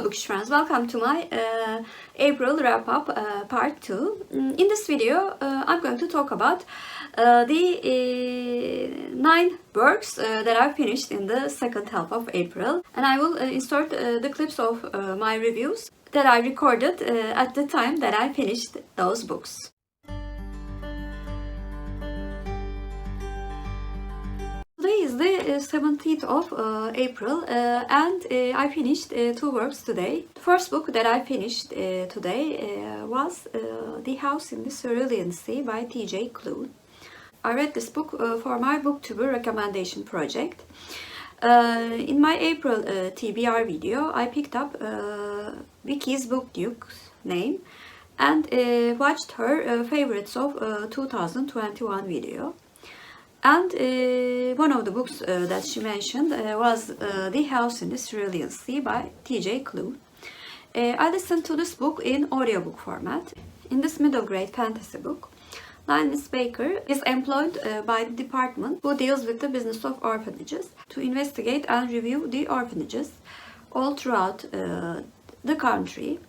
Bookish friends, welcome to my April wrap-up part 2. In this video, I'm going to talk about the 9 works that I finished in the second half of April, and I will insert the clips of my reviews that I recorded at the time that I finished those books. Today is the 17th of April and I finished 2 works today. The first book that I finished today was The House in the Cerulean Sea by T.J. Klune. I read this book for my booktuber recommendation project. In my April TBR video, I picked up Vicky's Book Nook's name and watched her favorites of 2021 video. And one of the books that she mentioned was The House in the Cerulean Sea by T.J. Klune. I listened to this book in audiobook format. In this middle grade fantasy book, Linus Baker is employed by the department who deals with the business of orphanages to investigate and review the orphanages all throughout the country.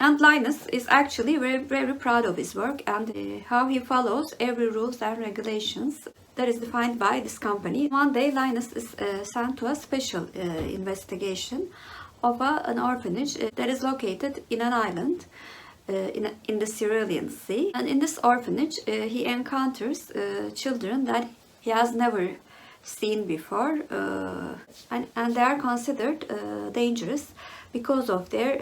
And Linus is actually very proud of his work and how he follows every rules and regulations that is defined by this company. One day Linus is sent to a special investigation of an orphanage that is located in an island in the Cerulean Sea. And in this orphanage he encounters children that he has never seen before, and they are considered dangerous because of their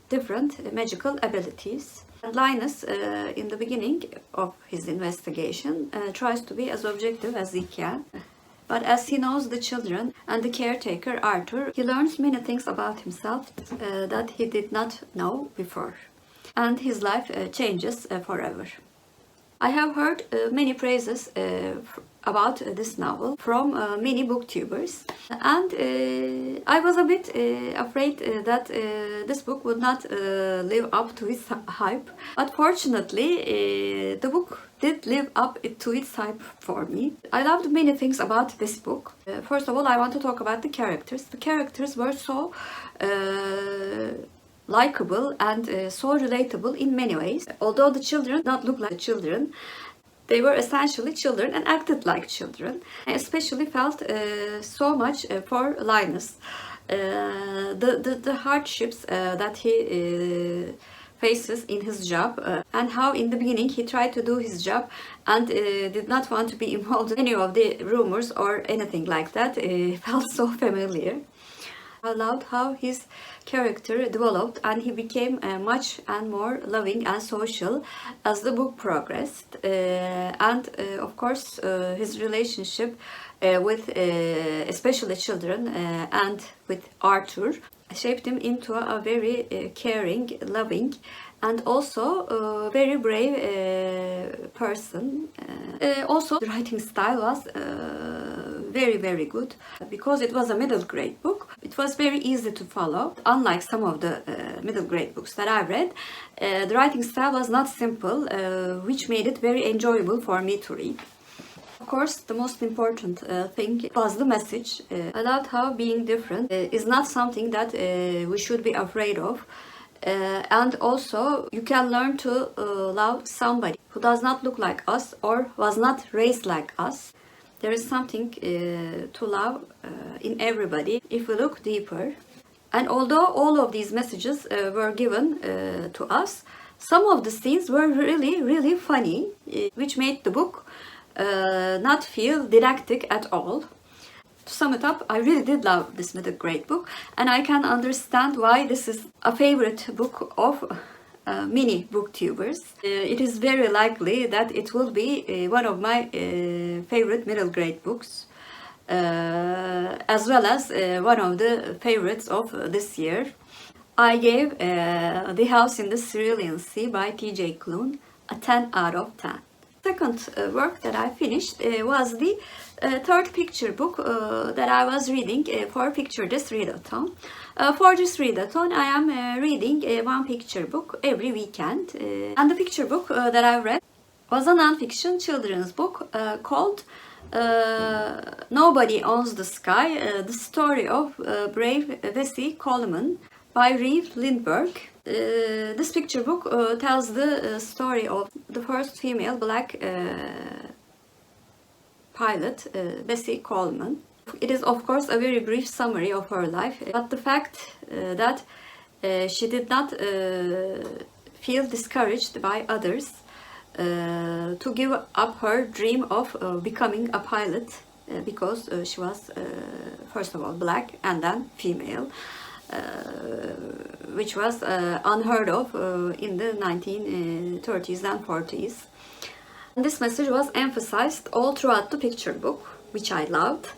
different magical abilities. And Linus, in the beginning of his investigation, tries to be as objective as he can. But as he knows the children and the caretaker Arthur, he learns many things about himself that he did not know before. And his life changes forever. I have heard many praises about this novel from many booktubers, and I was a bit afraid that this book would not live up to its hype, but fortunately the book did live up to its hype for me. I loved many things about this book. First of all, I want to talk about the characters. The characters were so likable and so relatable in many ways. Although the children did not look like children, they were essentially children and acted like children. I especially felt so much for Linus. The hardships that he faces in his job and how in the beginning he tried to do his job and did not want to be involved in any of the rumors or anything like that. Felt so familiar. I loved how his character developed and he became much and more loving and social as the book progressed, and of course his relationship with especially children and with Arthur shaped him into a very caring, loving and also very brave person. Also the writing style was very good because it was a middle grade book. It was very easy to follow. Unlike some of the middle grade books that I read, the writing style was not simple, which made it very enjoyable for me to read. Of course, the most important thing was the message. I loved how being different is not something that we should be afraid of. And also you can learn to love somebody who does not look like us or was not raised like us. There is something to love in everybody if we look deeper. And although all of these messages were given to us, some of the scenes were really funny, which made the book not feel didactic at all. To sum it up, I really did love this middle grade book, and I can understand why this is a favorite book of many booktubers. It is very likely that it will be one of my favorite middle grade books, as well as one of the favorites of this year. I gave The House in the Cerulean Sea by T.J. Klune a 10 out of 10. Second work that I finished was the third picture book that I was reading for Picture This Readathon. For this readathon, I am reading one picture book every weekend. And the picture book that I read was a non-fiction children's book called Nobody Owns the Sky, The Story of Brave Bessie Coleman by Reeve, Lindbergh. This picture book tells the story of the first female black pilot, Bessie Coleman. It is of course a very brief summary of her life, but the fact that she did not feel discouraged by others to give up her dream of becoming a pilot because she was first of all black and then female, which was unheard of in the 1930s and 40s. And this message was emphasized all throughout the picture book, which I loved.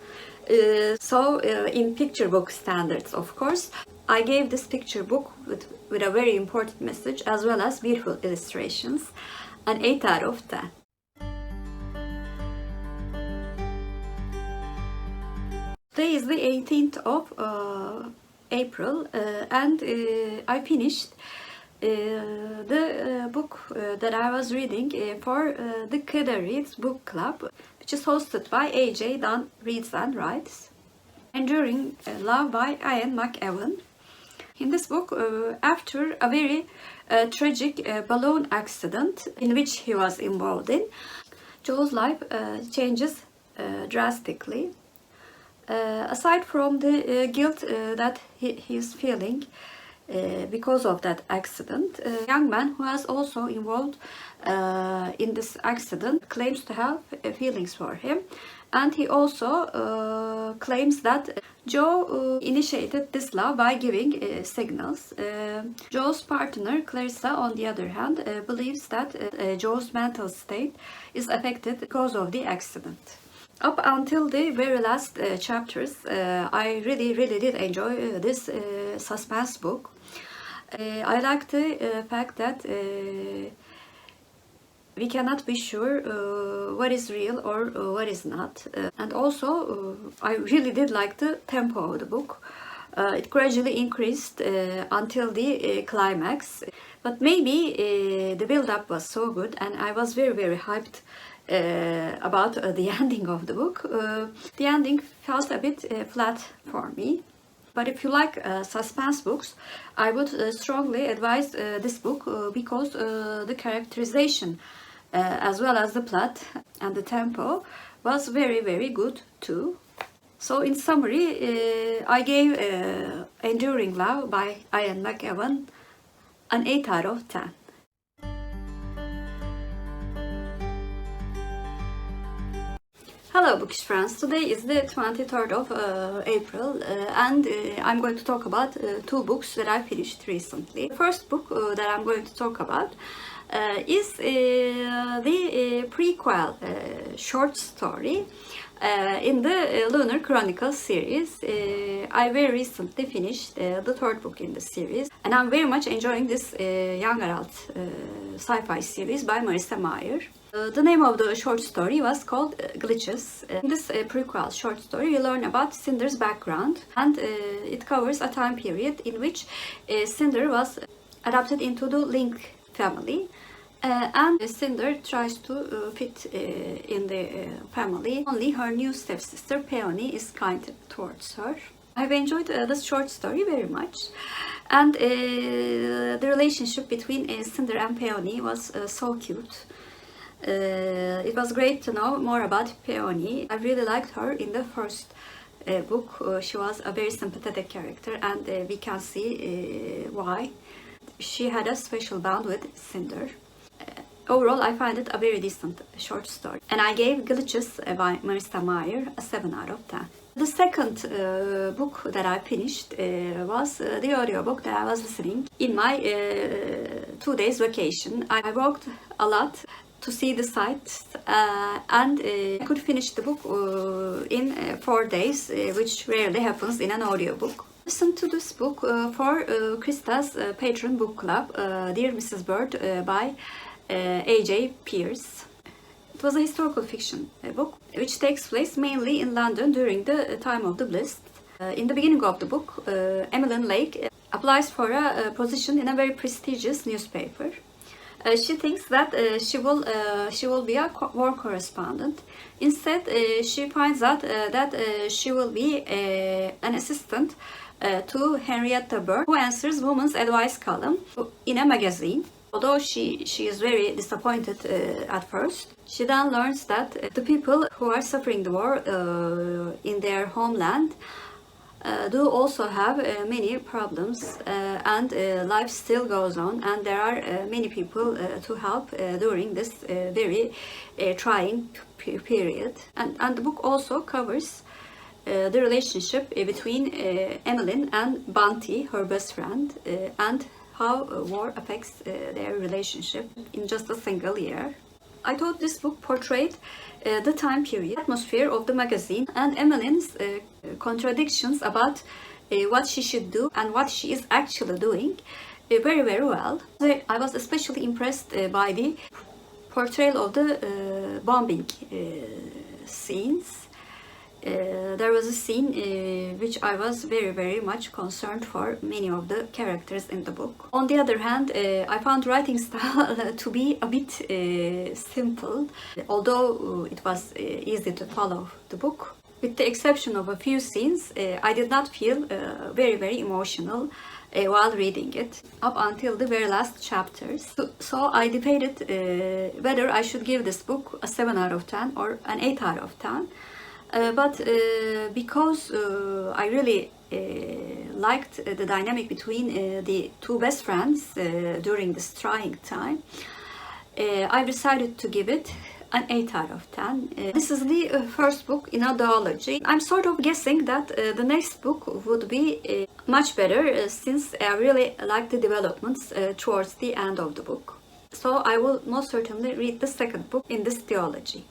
In picture book standards, of course, I gave this picture book with a very important message as well as beautiful illustrations an 8 out of 10. Today is the 18th of April and I finished the book that I was reading for the Kevvie book club, which is hosted by AJ Dunn Reads and Writes. Enduring Love by McEwan. In this book, after a very tragic balloon accident in which he was involved in, Joe's life changes drastically. Aside from the guilt that he is feeling because of that accident, a young man who was also involved in this accident claims to have feelings for him, and he also claims that Joe initiated this love by giving signals. Joe's partner, Clarissa, on the other hand, believes that Joe's mental state is affected because of the accident. Up until the very last chapters, I really did enjoy this suspense book. I like the fact that we cannot be sure what is real or what is not. And also, I really did like the tempo of the book. It gradually increased until the climax. But maybe the build-up was so good and I was very hyped about the ending of the book. The ending felt a bit flat for me. But if you like suspense books, I would strongly advise this book because the characterization as well as the plot and the tempo was very good too. So in summary, I gave Enduring Love by McEwan an 8 out of 10. Hello Bookish friends, today is the 23rd of April and I'm going to talk about two books that I finished recently. The first book that I'm going to talk about is the prequel short story in the Lunar Chronicles series. I very recently finished the third book in the series and I'm very much enjoying this young adult sci-fi series by Marissa Meyer. The name of the short story was called Glitches. In this prequel short story, we learn about Cinder's background and it covers a time period in which Cinder was adopted into the Link family and Cinder tries to fit in the family. Only her new stepsister Peony is kind towards her. I've enjoyed this short story very much and the relationship between Cinder and Peony was so cute. It was great to know more about Peony. I really liked her in the first book. She was a very sympathetic character and we can see why. She had a special bond with Cinder. Overall, I find it a very decent short story. And I gave Glitches by Marissa Meyer a 7 out of 10. The second book that I finished was the audiobook that I was listening in my 2 days vacation. I walked a lot to see the sights and I could finish the book in 4 days, which rarely happens in an audiobook. Listen to this book for Krista's Patron Book Club, Dear Mrs. Bird by AJ Pearce. It was a historical fiction book which takes place mainly in London during the time of the Blitz. In the beginning of the book, Emmeline Lake applies for a position in a very prestigious newspaper. She thinks that she will be a war correspondent. Instead, she finds out that she will be an assistant to Henrietta Burke, who answers women's advice column in a magazine. Although she is very disappointed at first, she then learns that the people who are suffering the war in their homeland do also have many problems, and life still goes on, and there are many people to help during this very trying period. And the book also covers the relationship between Emmeline and Bunty, her best friend, and how war affects their relationship in just a single year. I thought this book portrayed the time period, atmosphere of the magazine, and Emmeline's contradictions about what she should do and what she is actually doing very, very well. I was especially impressed by the portrayal of the bombing scenes. There was a scene which I was very, very much concerned for many of the characters in the book. On the other hand, I found writing style to be a bit simple, although it was easy to follow the book. With the exception of a few scenes, I did not feel very, very emotional while reading it up until the very last chapters. So I debated whether I should give this book a 7 out of 10 or an 8 out of 10. But because I really liked the dynamic between the two best friends during this trying time, I decided to give it an 8 out of 10. This is the first book in a duology. I'm sort of guessing that the next book would be much better since I really like the developments towards the end of the book. So I will most certainly read the second book in this duology.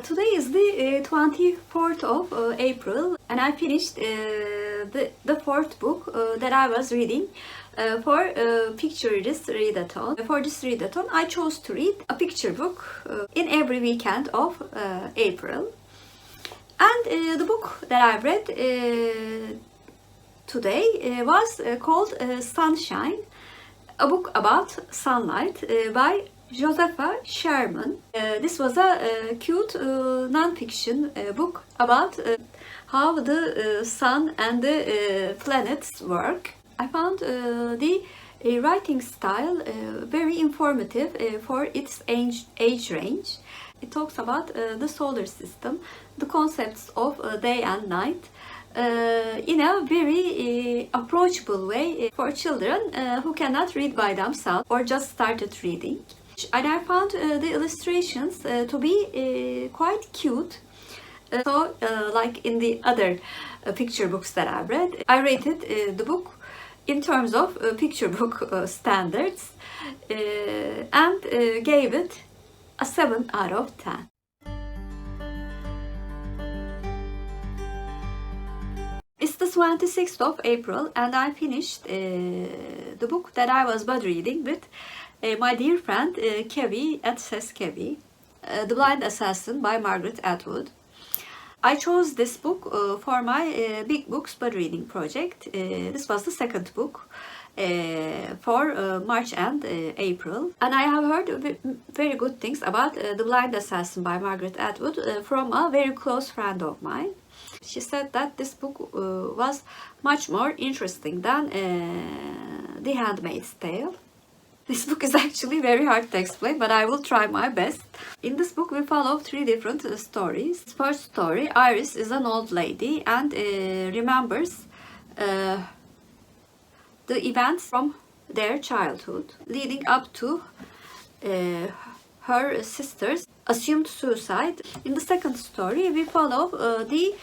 Today is the 24th of April, and I finished the fourth book that I was reading for Picture This Readathon. For this readathon, I chose to read a picture book in every weekend of April. And the book that I read today was called Sunshine, a book about sunlight by Josepha Sherman. This was a cute non-fiction book about how the sun and the planets work. I found the writing style very informative for its age range. It talks about the solar system, the concepts of day and night, in a very approachable way for children who cannot read by themselves or just started reading. And I found the illustrations to be quite cute. So, like in the other picture books that I've read, I rated the book in terms of picture book standards and gave it a 7 out of 10. It's the 26th of April, and I finished the book that I was bud reading with my dear friend Kevvie at Kevvie, The Blind Assassin by Margaret Atwood. I chose this book for my Big Books Bud Reading project. This was the second book for March and April. And I have heard very good things about The Blind Assassin by Margaret Atwood from a very close friend of mine. She said that this book was much more interesting than The Handmaid's Tale. This book is actually very hard to explain, but I will try my best. In this book, we follow three different stories. First story, Iris is an old lady and remembers the events from their childhood, leading up to her sister's assumed suicide. In the second story, we follow the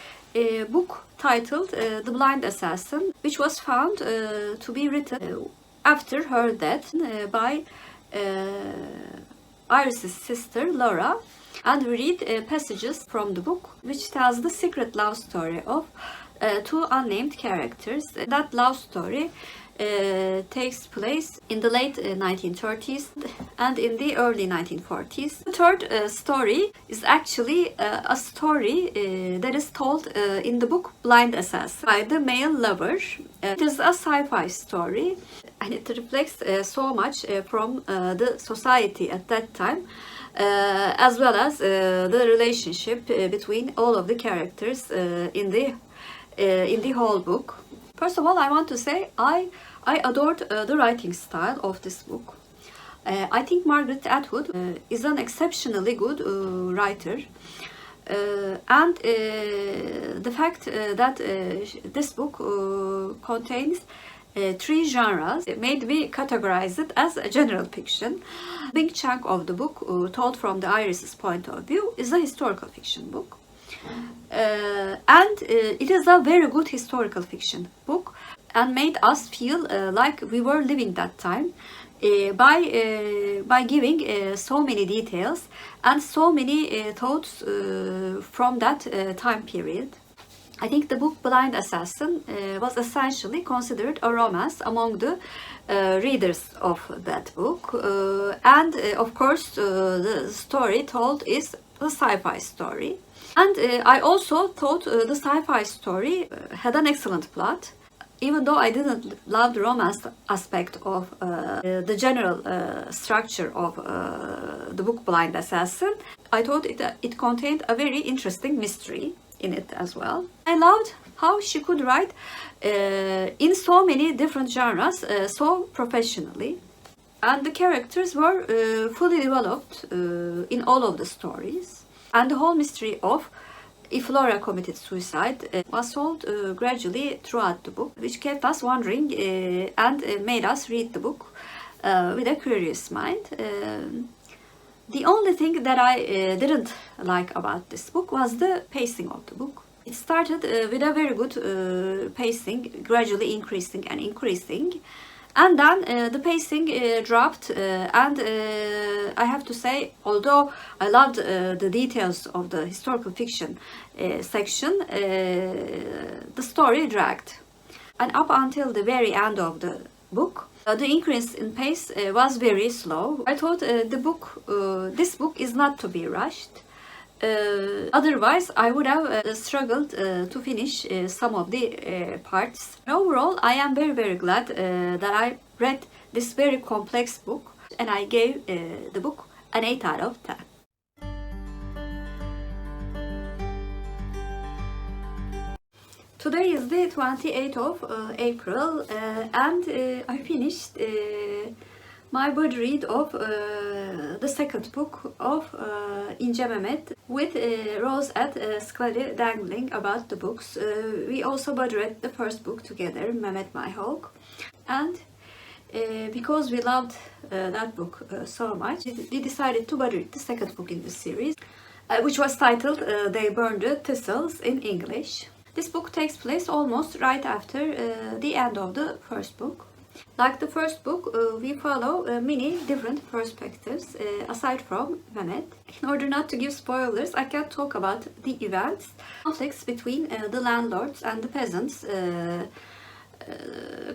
book titled The Blind Assassin, which was found to be written after her death by Iris' sister Laura, and we read passages from the book which tells the secret love story of two unnamed characters. That love story takes place in the late 1930s and in the early 1940s. The third story is actually a story that is told in the book Blind Assassin by the male lover. It is a sci-fi story and it reflects so much from the society at that time, as well as the relationship between all of the characters in the whole book. First of all, I want to say I adored the writing style of this book. I think Margaret Atwood is an exceptionally good writer. And the fact that this book contains three genres made me categorize it as a general fiction. A big chunk of the book, told from the Iris's point of view, is a historical fiction book. And it is a very good historical fiction book and made us feel like we were living that time by giving so many details and so many thoughts from that time period. I think the book Blind Assassin was essentially considered a romance among the readers of that book, and of course the story told is a sci-fi story. And I also thought the sci-fi story had an excellent plot. Even though I didn't love the romance aspect of the general structure of the book Blind Assassin, I thought it contained a very interesting mystery in it as well. I loved how she could write in so many different genres so professionally. And the characters were fully developed in all of the stories. And the whole mystery of if Laura committed suicide was solved gradually throughout the book, which kept us wondering and made us read the book with a curious mind. The only thing that I didn't like about this book was the pacing of the book. It started with a very good pacing, gradually increasing and increasing. And then the pacing dropped, and I have to say, although I loved the details of the historical fiction section, the story dragged. And up until the very end of the book, the increase in pace was very slow. I thought this book is not to be rushed. Otherwise, I would have struggled to finish some of the parts. Overall, I am very, very glad that I read this very complex book, and I gave the book an 8 out of 10. Today is the 28th of April, and I finished my body read of the second book of İnce with Rose at Scully dangling about the books. We also body read the first book together, Mehmet My Hawk, and because we loved that book so much, we decided to body read the second book in the series, which was titled They Burned the Thistles in English. This book takes place almost right after the end of the first book. Like the first book, we follow many different perspectives aside from Mehmet. In order not to give spoilers, I can talk about the events. Conflicts between the landlords and the peasants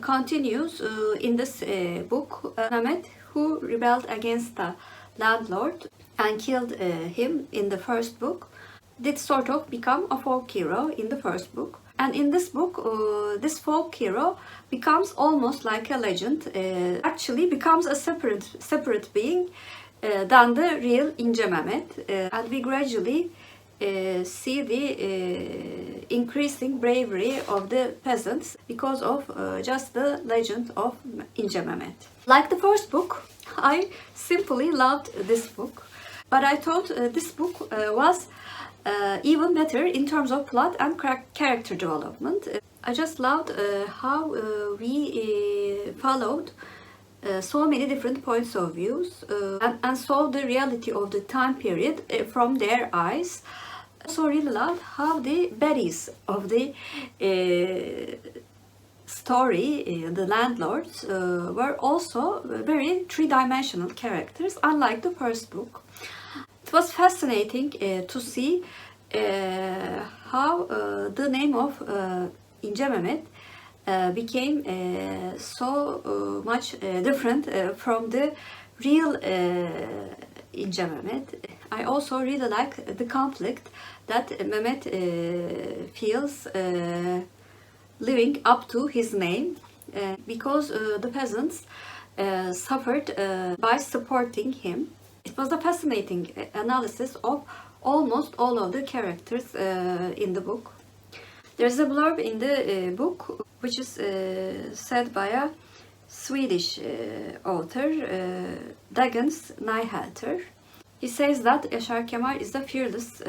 continues in this book. Mehmet, who rebelled against the landlord and killed him in the first book, did sort of become a folk hero in the first book. And in this book, this folk hero becomes almost like a legend, actually becomes a separate being than the real İnce and we gradually see the increasing bravery of the peasants because of just the legend of İnce. Like the first book, I simply loved this book, but I thought this book was even better in terms of plot and character development. I just loved how we followed so many different points of views and saw the reality of the time period from their eyes. I also really loved how the baddies of the story, the landlords, were also very three-dimensional characters, unlike the first book. It was fascinating to see how the name of İnce became so much different from the real İnce. I also really like the conflict that Mehmet feels living up to his name because the peasants suffered by supporting him. It was a fascinating analysis of almost all of the characters in the book. There's a blurb in the book which is said by a Swedish author, Dagens Nyheter. He says that Yaşar Kemal is a fearless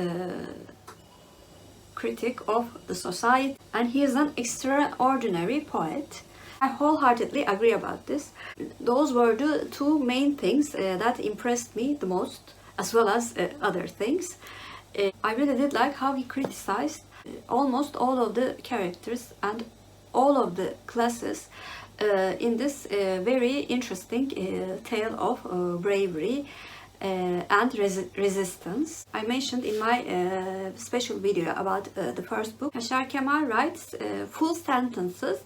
critic of the society and he is an extraordinary poet. I wholeheartedly agree about this. Those were the two main things that impressed me the most, as well as other things. I really did like how he criticized almost all of the characters and all of the classes in this very interesting tale of bravery and resistance. I mentioned in my special video about the first book, Yaşar Kemal writes full sentences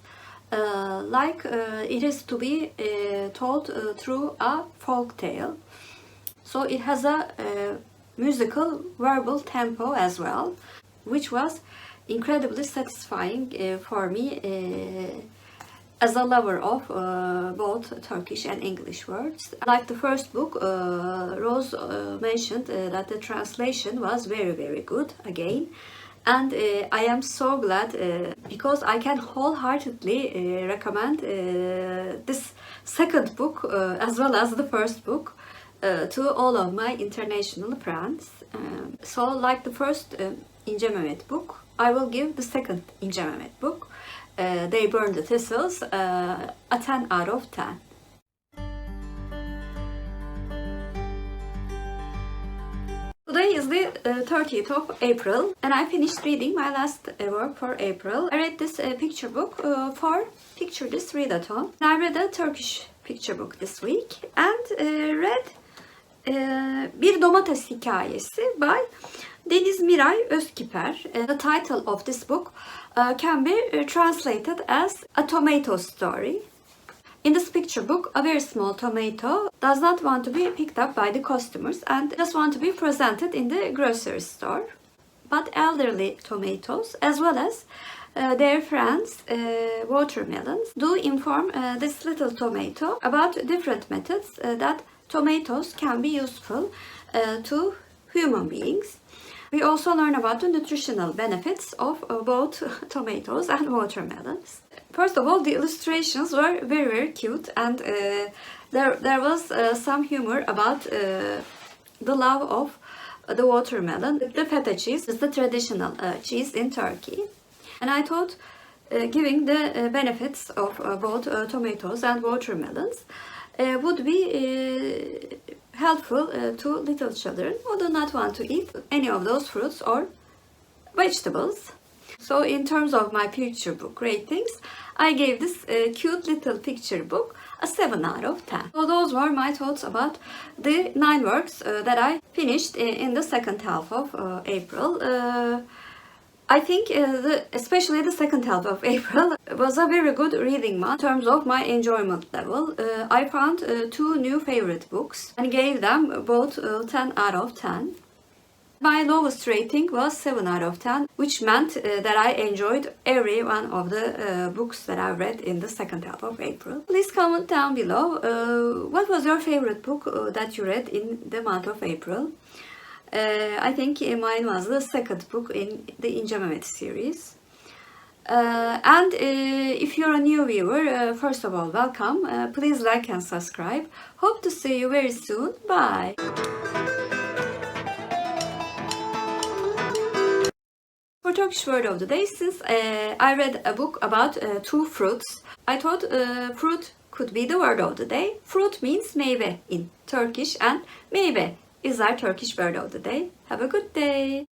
like it is to be told through a folk tale. So it has a musical verbal tempo as well, which was incredibly satisfying for me as a lover of both Turkish and English words. Like the first book, Rose mentioned that the translation was very, very good again. And I am so glad because I can wholeheartedly recommend this second book as well as the first book to all of my international friends. So like the first İnce book, I will give the second İnce book, They Burn the Thistles, a 10 out of 10. Today is the 30th of April and I finished reading my last work for April. I read this picture book for Picture This Readathon. I read a Turkish picture book this week and read Bir Domates Hikayesi by Deniz, Miray, Özkiper. The title of this book can be translated as A Tomato Story. In this picture book, a very small tomato does not want to be picked up by the customers and just want to be presented in the grocery store. But elderly tomatoes, as well as their friends, watermelons, do inform this little tomato about different methods that tomatoes can be useful to human beings. We also learn about the nutritional benefits of both tomatoes and watermelons. First of all, the illustrations were very, very cute and there was some humor about the love of the watermelon. The feta cheese is the traditional cheese in Turkey. And I thought giving the benefits of both tomatoes and watermelons would be helpful to little children who do not want to eat any of those fruits or vegetables. So in terms of my picture book ratings, I gave this cute little picture book a 7 out of 10. So those were my thoughts about the 9 works that I finished in the second half of April. I think especially the second half of April was a very good reading month in terms of my enjoyment level. I found 2 new favorite books and gave them both 10 out of 10. My lowest rating was 7 out of 10, which meant that I enjoyed every one of the books that I read in the second half of April. Please comment down below what was your favorite book that you read in the month of April. I think mine was the second book in the İnce series. And if you're a new viewer, first of all, welcome. Please like and subscribe. Hope to see you very soon. Bye. For Turkish word of the day, since I read a book about 2 fruits, I thought fruit could be the word of the day. Fruit means meyve in Turkish and meyve is our Turkish word of the day. Have a good day.